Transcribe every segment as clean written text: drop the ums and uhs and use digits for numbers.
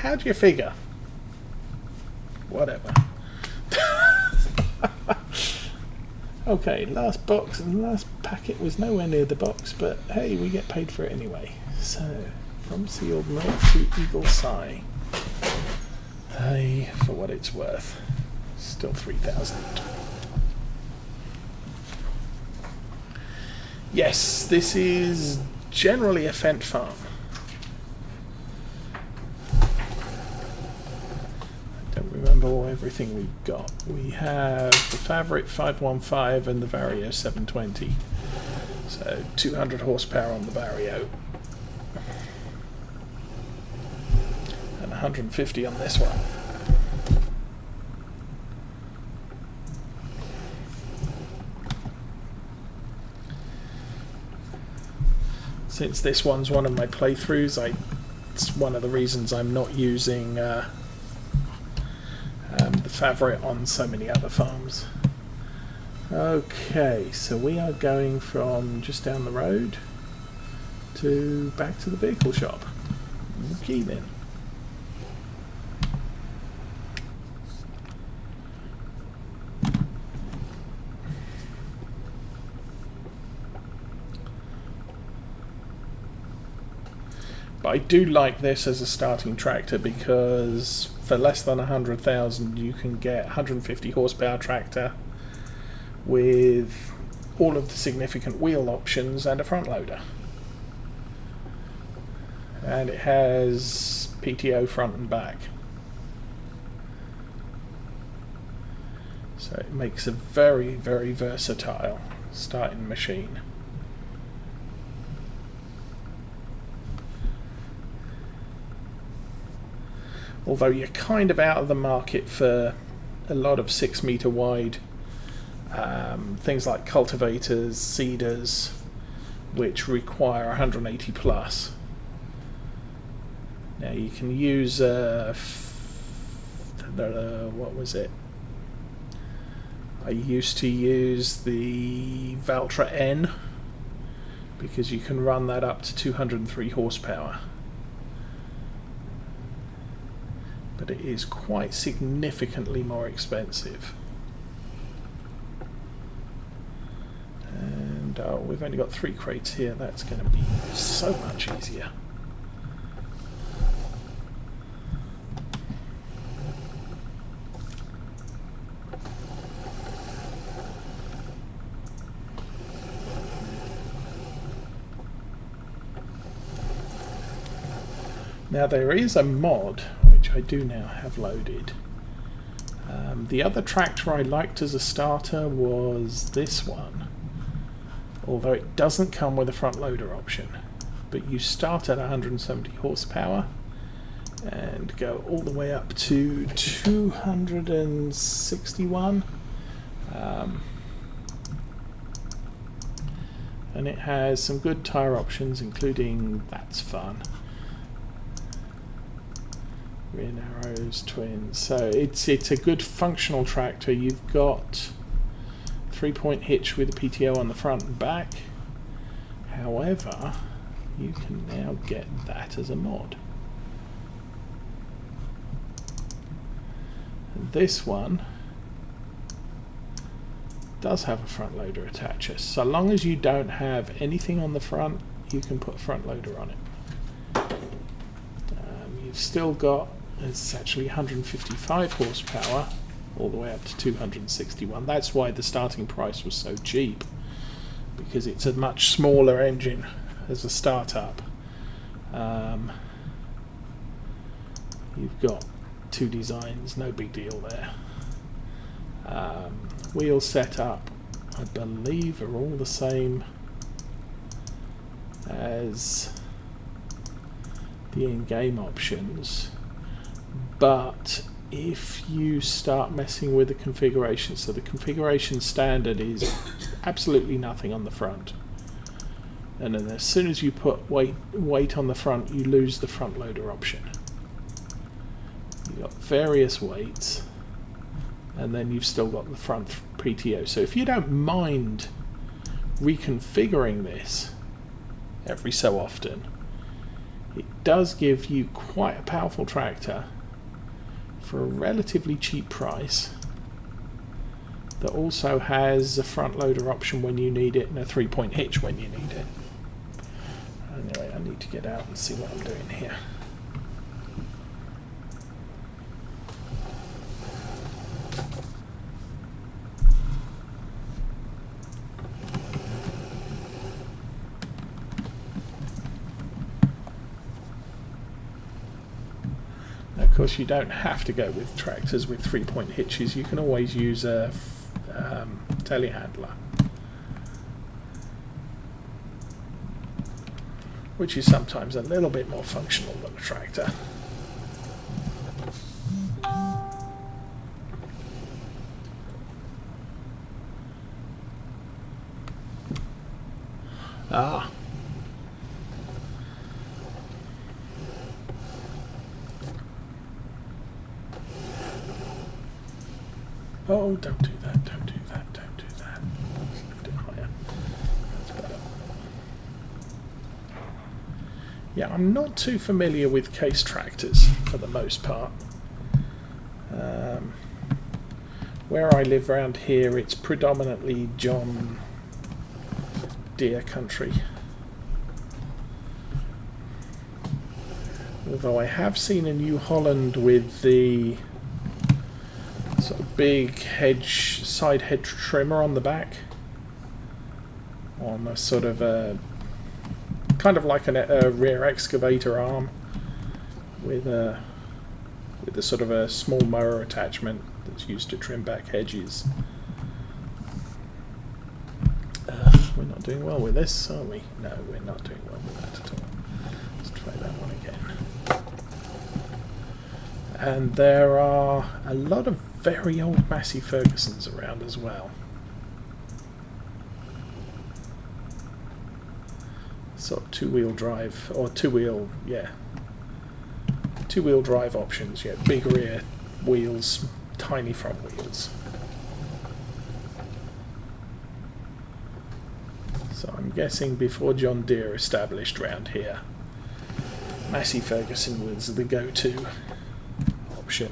How do you figure? Whatever. Okay, last box and last packet was nowhere near the box, but hey, we get paid for it anyway. So, from sealed milk to Eagle Sigh. Hey, for what it's worth. Still 3,000. Yes, this is generally a Fent farm. I don't remember everything we've got. We have the Favorite 515 and the Vario 720. So 200 horsepower on the Vario. And 150 on this one. Since this one's one of my playthroughs, it's one of the reasons I'm not using the Favorite on so many other farms. Okay, so we are going from just down the road to back to the vehicle shop. Okay then. But I do like this as a starting tractor because for less than 100,000 you can get 150 horsepower tractor with all of the significant wheel options and a front loader. And it has PTO front and back. So it makes a very, very versatile starting machine. Although you're kind of out of the market for a lot of 6 meter wide things like cultivators, seeders, which require 180 plus. Now you can use what was it? I used to use the Valtra N because you can run that up to 203 horsepower. But it is quite significantly more expensive. And we've only got 3 crates here. That's going to be so much easier. Now there is a mod which I do now have loaded. The other tractor I liked as a starter was this one, although it doesn't come with a front loader option, but you start at 170 horsepower and go all the way up to 261, and it has some good tyre options, including that's fun, rear narrows, twins. So it's a good functional tractor. You've got 3-point hitch with a PTO on the front and back. However, you can now get that as a mod. And this one does have a front loader attacher. So long as you don't have anything on the front, you can put a front loader on it. You've still got, it's actually 155 horsepower all the way up to 261. That's why the starting price was so cheap, because it's a much smaller engine as a startup. You've got 2 designs, no big deal there. Wheel setup, I believe, are all the same as the in-game options, but if you start messing with the configuration, so the configuration standard is absolutely nothing on the front, and then as soon as you put weight on the front, you lose the front loader option. You've got various weights, and then you've still got the front PTO. So if you don't mind reconfiguring this every so often, it does give you quite a powerful tractor for a relatively cheap price that also has a front loader option when you need it and a 3-point hitch when you need it. Anyway, I need to get out and see what I'm doing here. Of course, you don't have to go with tractors with 3-point hitches. You can always use a telehandler, which is sometimes a little bit more functional than a tractor. Ah. Oh, don't do that, don't do that, don't do that. Let's lift it higher. That's better. Yeah, I'm not too familiar with case tractors for the most part. Where I live around here, it's predominantly John Deere country. Although I have seen a New Holland with the sort of big side hedge trimmer on the back, on a sort of a kind of like a rear excavator arm with a sort of a small mower attachment that's used to trim back hedges. We're not doing well with this, are we? No, we're not doing well with that at all. Let's try that one again. And there are a lot of very old Massey Fergusons around as well. Sort of two-wheel drive, or two-wheel drive options. Yeah, big rear wheels, tiny front wheels. So I'm guessing before John Deere established round here, Massey Ferguson was the go-to option.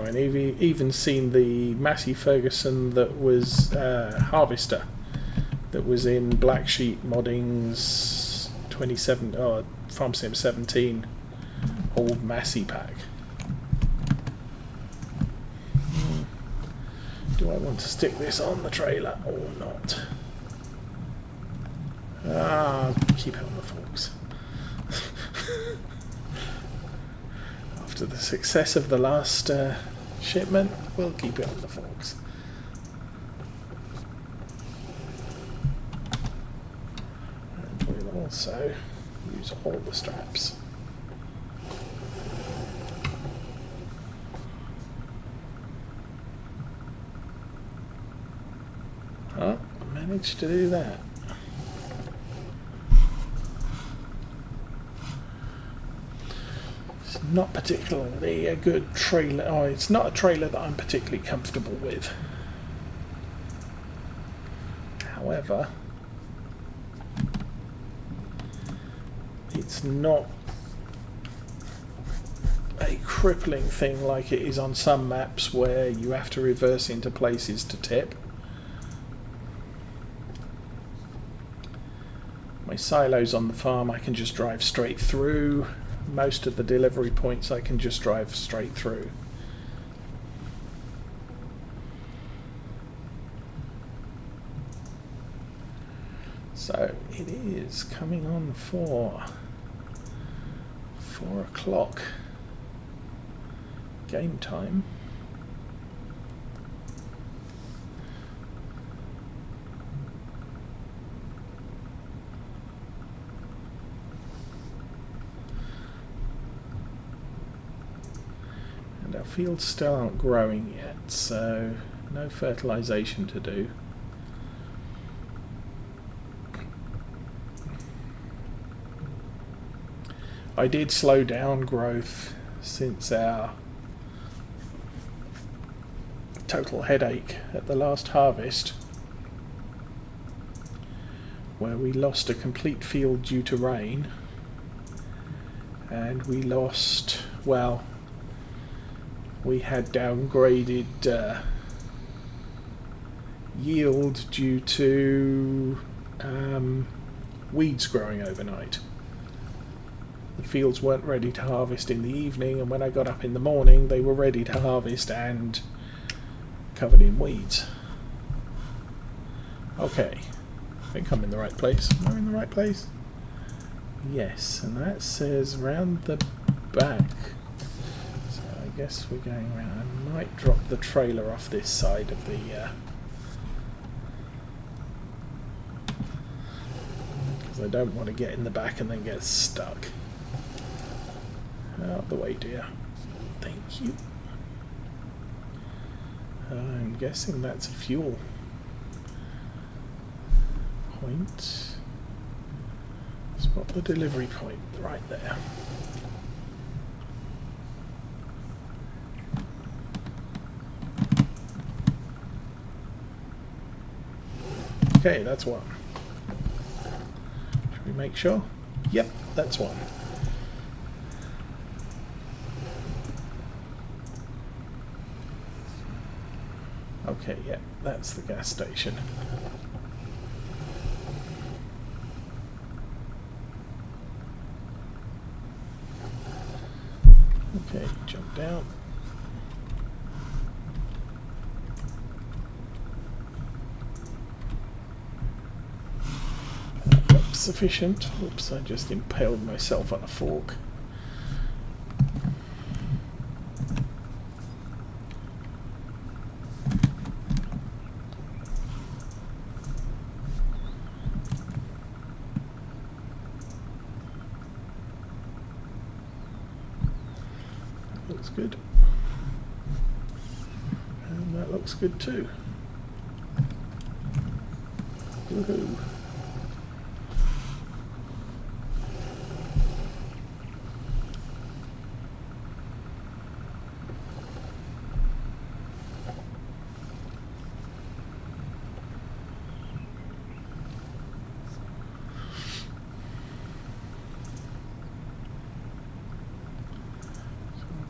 And even seen the Massey Ferguson that was Harvester, that was in Black Sheep Modding's 27 Farm Sim 17 old Massey pack. Do I want to stick this on the trailer or not? Keep it on the forks. After the success of the last shipment, we'll keep it on the forks. And we'll also use all the straps. Oh, I managed to do that. Not particularly a good trailer. Oh, it's not a trailer that I'm particularly comfortable with. However, it's not a crippling thing like it is on some maps where you have to reverse into places to tip. My silos on the farm I can just drive straight through. Most of the delivery points I can just drive straight through. So it is coming on for 4 o'clock game time. Our fields still aren't growing yet, so no fertilisation to do. I did slow down growth since our total headache at the last harvest, where we lost a complete field due to rain, and we lost, well, we had downgraded yield due to weeds growing overnight. The fields weren't ready to harvest in the evening, and when I got up in the morning they were ready to harvest and covered in weeds. Okay, I think I'm in the right place. Am I in the right place? Yes, and that says round the back. So I guess we're going around. I might drop the trailer off this side of the because I don't want to get in the back and then get stuck. Out of the way, dear. Thank you. I'm guessing that's a fuel point. Spot the delivery point right there. Okay, that's one. Should we make sure? Yep, that's one. Okay, yeah, that's the gas station. Okay, jump down. That's sufficient. Oops, I just impaled myself on a fork. Looks good. And that looks good too. Woohoo.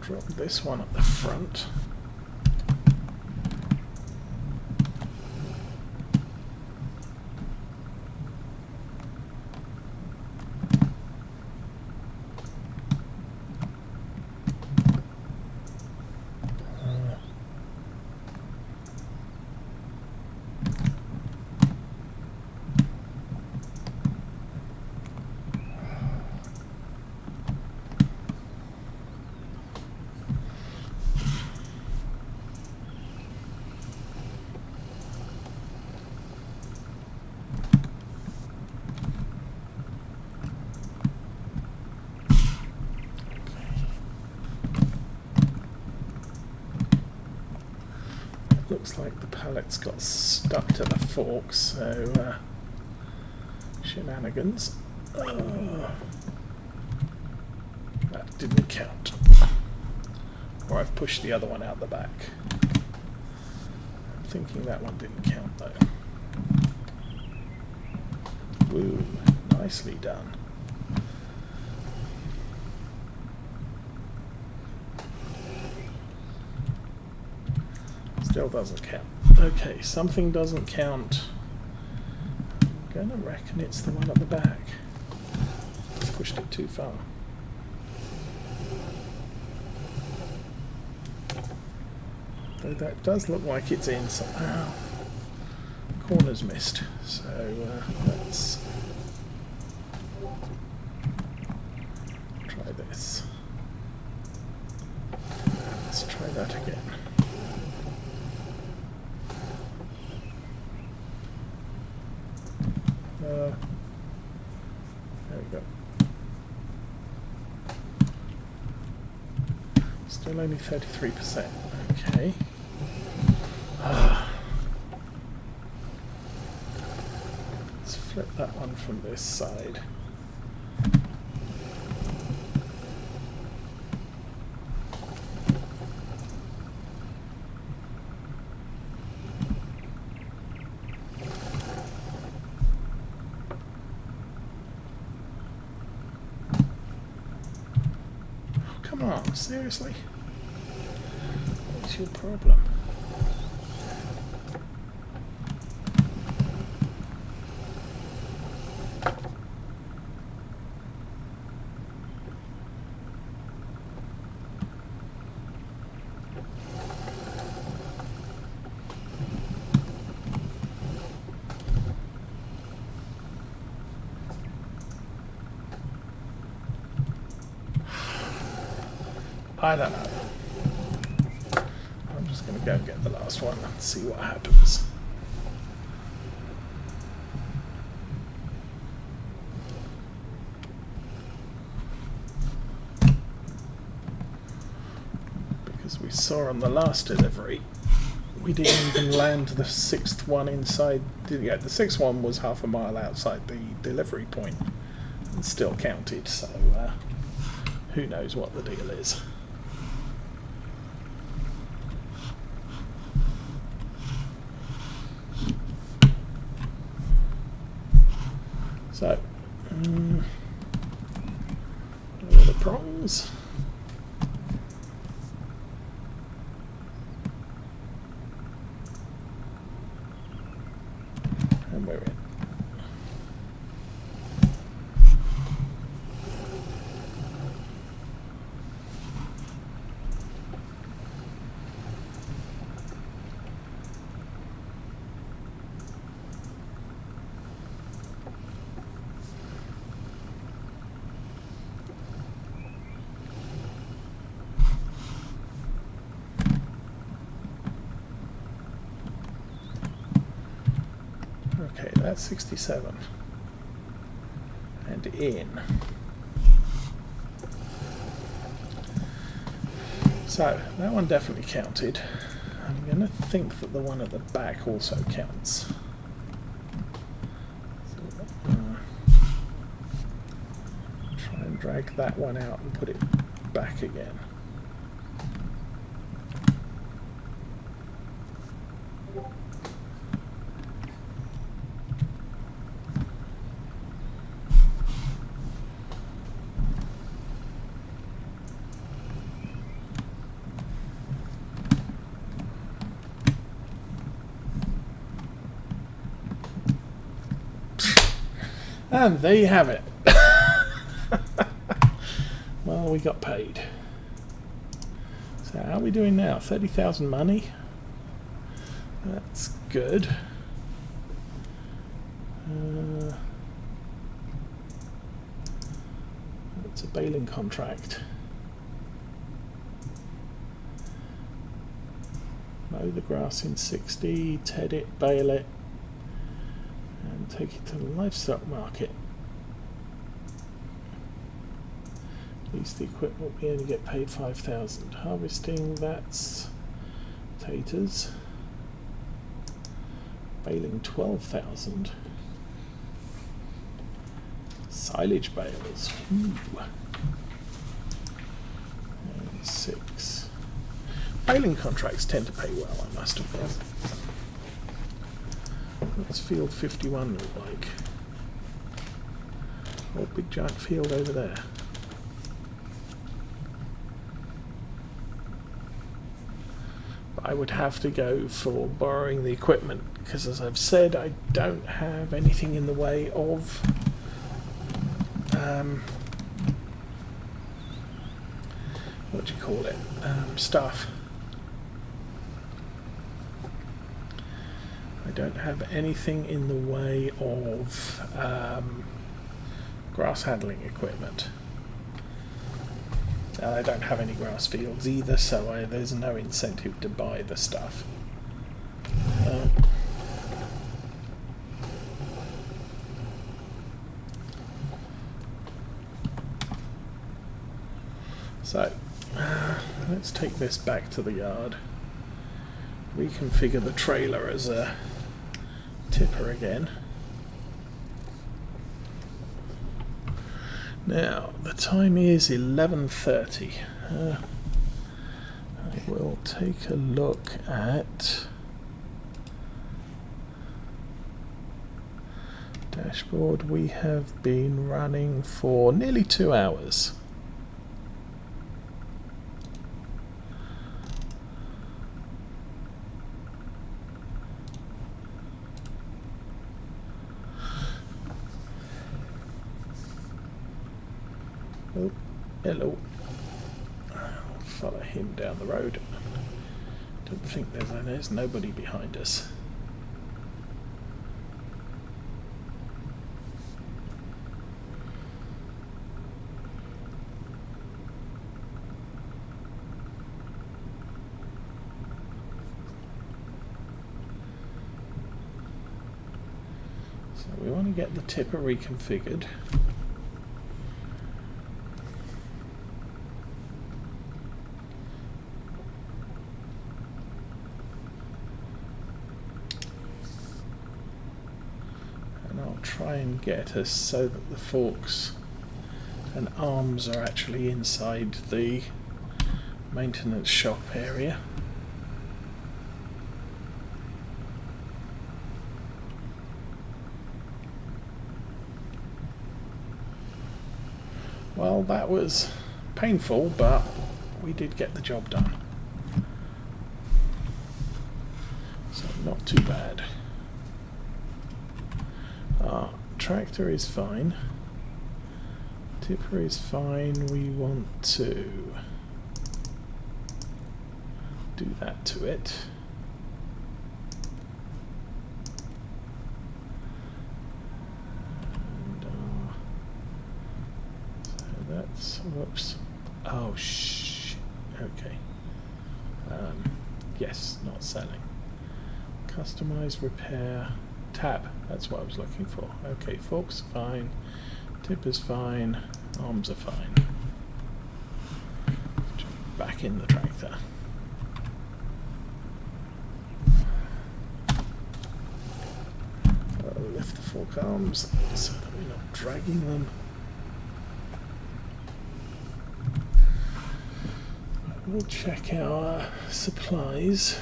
Drop this one at the front. Looks like the pallets got stuck to the forks, so shenanigans. That didn't count. Or I've pushed the other one out the back. I'm thinking that one didn't count though. Woo, nicely done. Still doesn't count. Okay, something doesn't count. I'm gonna reckon it's the one at the back. Pushed it too far. Though that does look like it's in somehow. Corner's missed, so let's try this. Let's try that again. There we go. Still only 33%. Okay. Let's flip that one from this side. Oh, seriously? What's your problem? I don't know. I'm just going to go and get the last one and see what happens. Because we saw on the last delivery, we didn't even land the 6th one inside. Yeah, the 6th one was half a mile outside the delivery point and still counted, so who knows what the deal is. So, what are the prongs? And we're in. Okay, that's 67. And in. So, that one definitely counted. I'm going to think that the one at the back also counts. So, try and drag that one out and put it back again. And there you have it. Well, we got paid. So how are we doing now? 30,000 money? That's good. It's a baling contract. Mow the grass in 60, ted it, bale it, and take it to the livestock market. Lease the equipment, we only get paid 5,000. Harvesting, that's taters. Baling 12,000. Silage bales. Ooh. And 6. Baling contracts tend to pay well, I must admit. What's field 51 look like? Oh, big giant field over there. But I would have to go for borrowing the equipment because, as I've said, I don't have anything in the way of what do you call it? Stuff. I don't have anything in the way of grass handling equipment. And I don't have any grass fields either, so there's no incentive to buy the stuff. So, let's take this back to the yard. Reconfigure the trailer as a tipper again. Now, the time is 11:30. I will take a look at dashboard. We have been running for nearly 2 hours. Hello. I'll follow him down the road. Don't think there's nobody behind us. So we want to get the tipper reconfigured. Try and get us so that the forks and arms are actually inside the maintenance shop area. Well, that was painful, but we did get the job done. So not too bad. Tractor is fine. Tipper is fine. We want to do that to it. And, so that's, whoops. Oh, shh. Okay. Yes, not selling. Customize, repair. Tab, that's what I was looking for. Okay, forks are fine, tipper's fine, arms are fine. Jump back in the tractor. I'll lift the fork arms so that we're not dragging them. We'll check our supplies.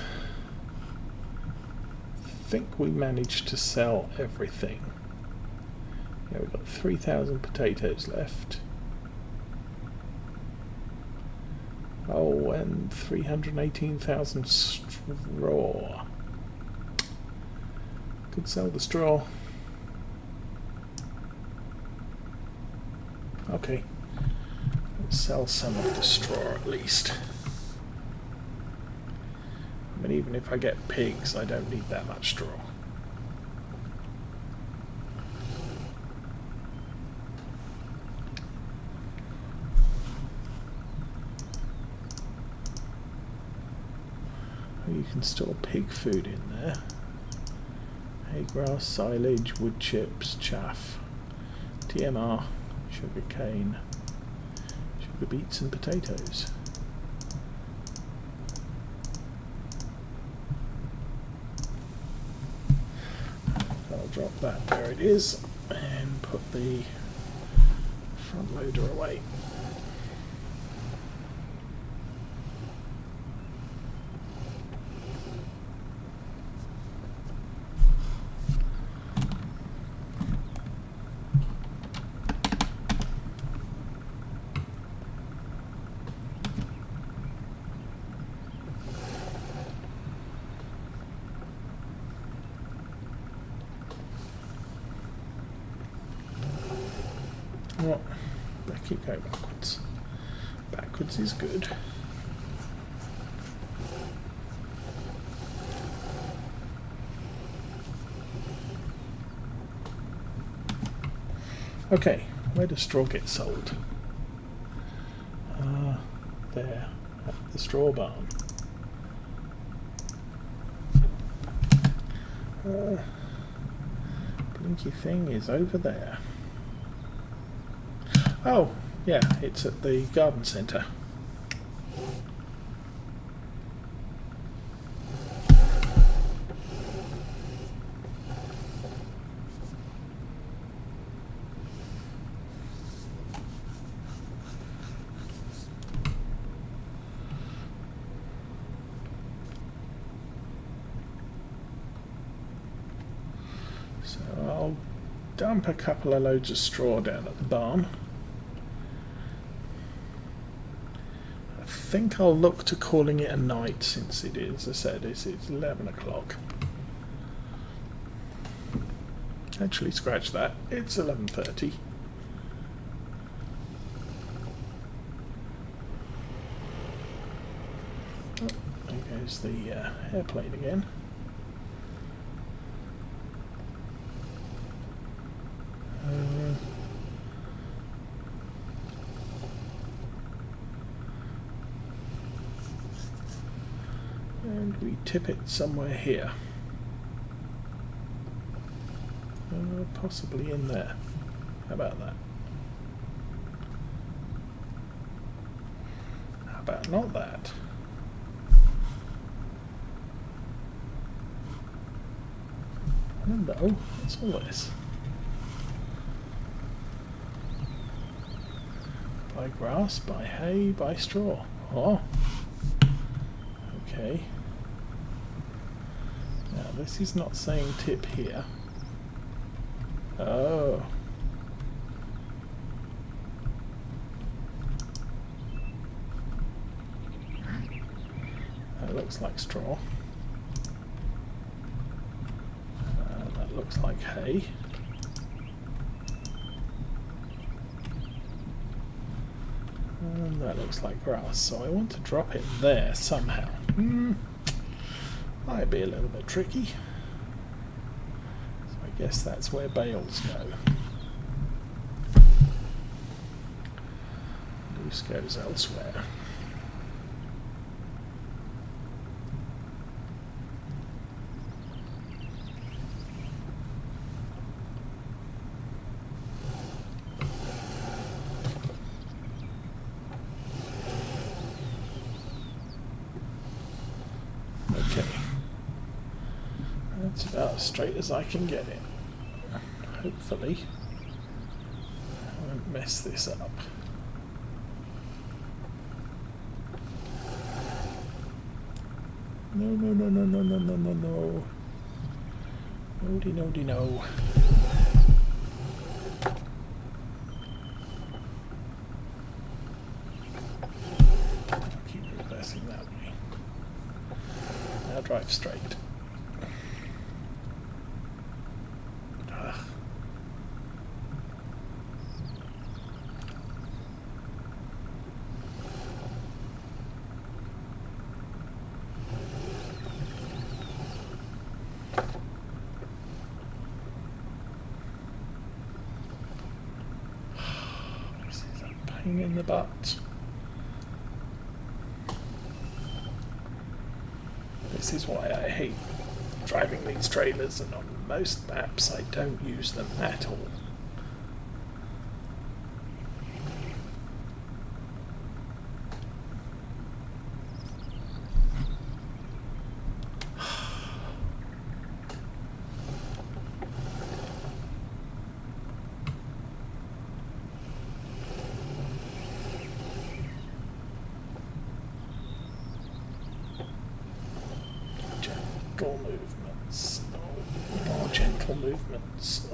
I think we managed to sell everything. Yeah, we've got 3,000 potatoes left. Oh, and 318,000 straw. Could sell the straw. Okay, let's sell some of the straw at least. But even if I get pigs, I don't need that much straw. You can store pig food in there. Hay grass, silage, wood chips, chaff, TMR, sugar cane, sugar beets and potatoes. Drop that where it is and put the front loader away. Well, I keep going backwards. Backwards is good. Okay, where does straw get sold? There, at the straw barn. Blinky thing is over there. Oh, yeah, it's at the garden centre. So I'll dump a couple of loads of straw down at the barn. I think I'll look to calling it a night since it is, as I said, it's 11 o'clock. Actually, scratch that, it's 11:30. goes the airplane again. And we tip it somewhere here. Possibly in there. How about that? How about not that? No, what's all this? Buy grass, buy hay, buy straw. Oh. Okay. Now this is not saying tip here. Oh. That looks like straw. That looks like hay. And that looks like grass. So I want to drop it there somehow. Might be a little bit tricky. I guess that's where bales go. Loose goes elsewhere. Okay. That's about as straight as I can get it. Hopefully I won't mess this up. No, no, no, no, no, no, no, no, no. No-de, no-de, no. I'll keep reversing that way. Now drive straight. In the butt. This is why I hate driving these trailers, and on most maps I don't use them at all. Movements. No, more gentle movements.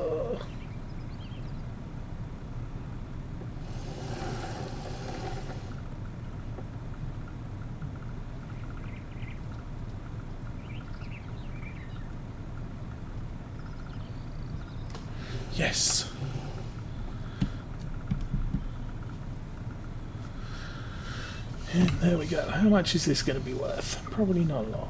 Yes. And there we go. How much is this going to be worth? Probably not a lot.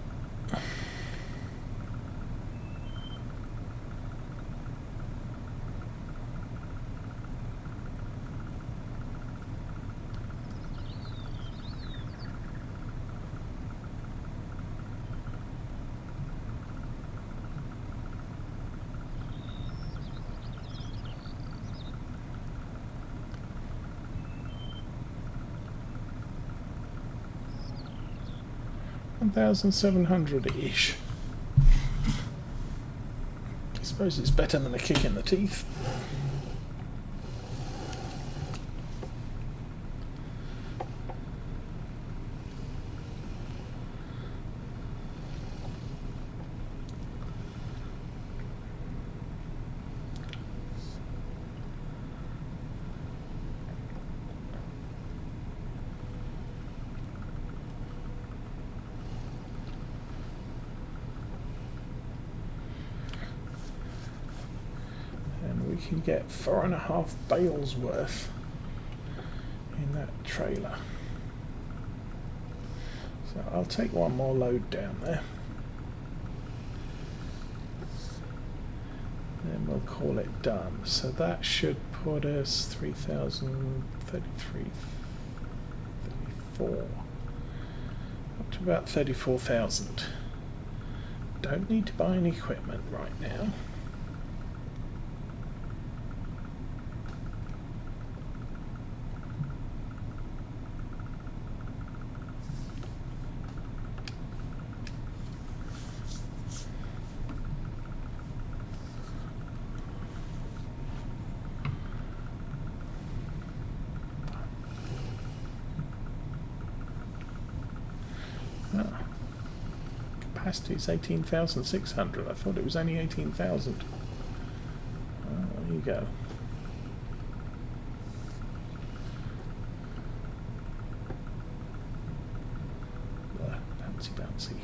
$1,700-ish. I suppose it's better than a kick in the teeth. We can get 4.5 bales worth in that trailer. So So I'll take one more load down there. Then we'll call it done. So that should put us 3,033, 34. Up to about 34,000. Don't need to buy any equipment right now. Capacity is 18,600. I thought it was only 18,000. There you go. Bouncy, bouncy.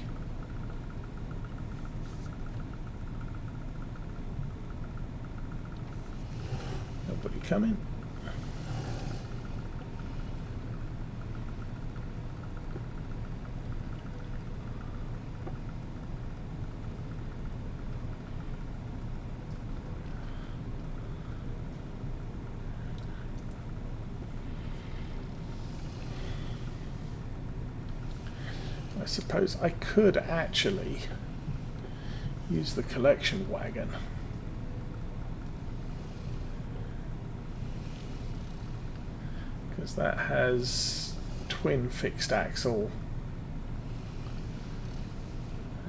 Nobody coming. I suppose I could actually use the collection wagon. Because that has twin fixed axle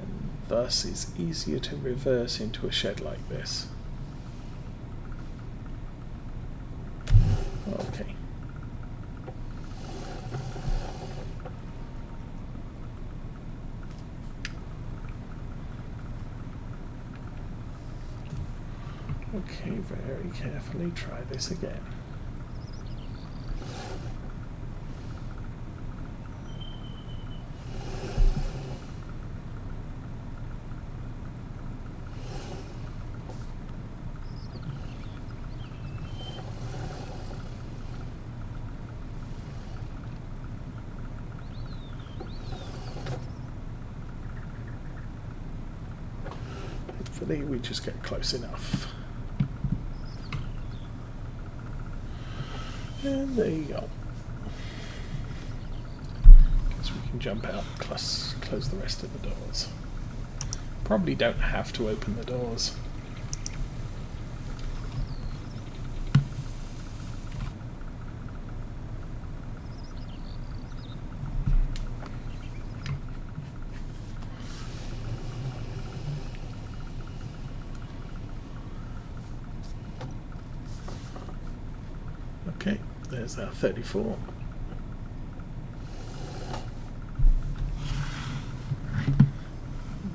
and thus is easier to reverse into a shed like this. Okay. Okay, very carefully try this again. Hopefully we just get close enough. And there you go. Guess we can jump out, close the rest of the doors. Probably don't have to open the doors. Okay. There's our 34.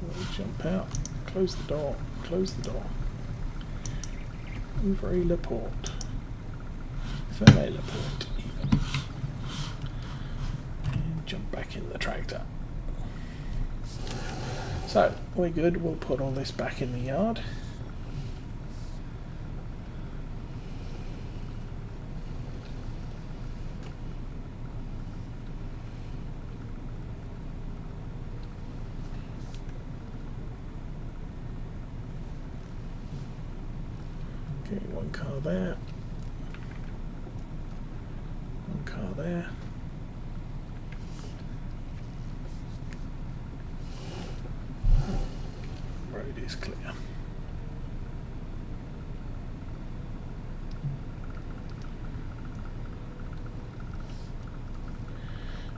We'll jump out, close the door, Ouvre la porte. Fermez la porte, even. And jump back in the tractor. So, we're good, we'll put all this back in the yard. Okay, one car there. One car there. Road is clear.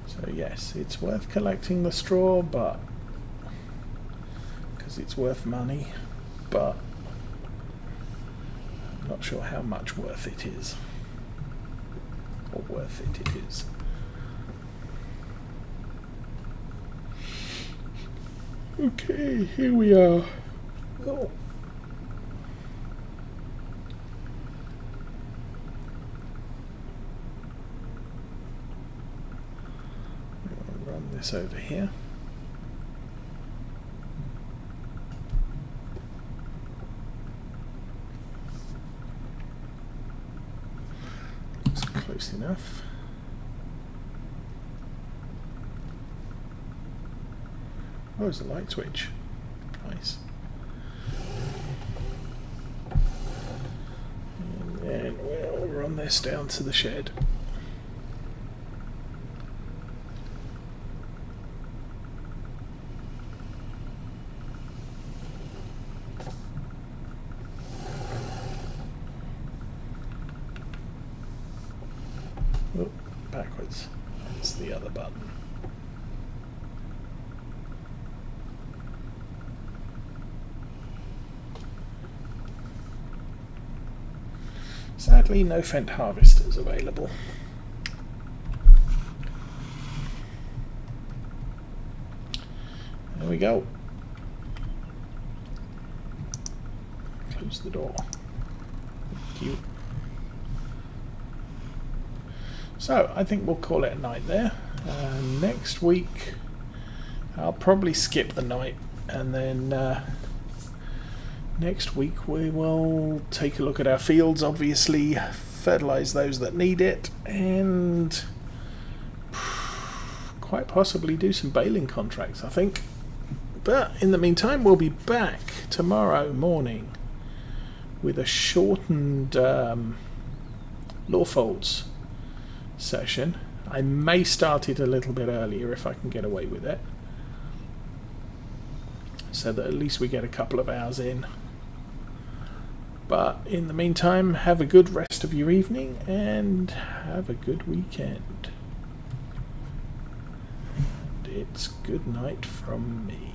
So yes, it's worth collecting the straw, but because it's worth money, but I'm not sure how much worth it is, or worth it is. Okay, here we are. Oh. Run this over here. It's close enough. Oh, there's a light switch. Nice. And then we'll run this down to the shed. Oh, backwards. That's the other button. Sadly, no Fendt harvesters available. There we go. Close the door. Thank you. So, I think we'll call it a night there. Next week, I'll probably skip the night, and then next week we will take a look at our fields, obviously, fertilise those that need it, and quite possibly do some baling contracts, I think. But in the meantime, we'll be back tomorrow morning with a shortened law folds session. I may start it a little bit earlier if I can get away with it, so that at least we get a couple of hours in. But in the meantime, have a good rest of your evening and have a good weekend. And it's good night from me.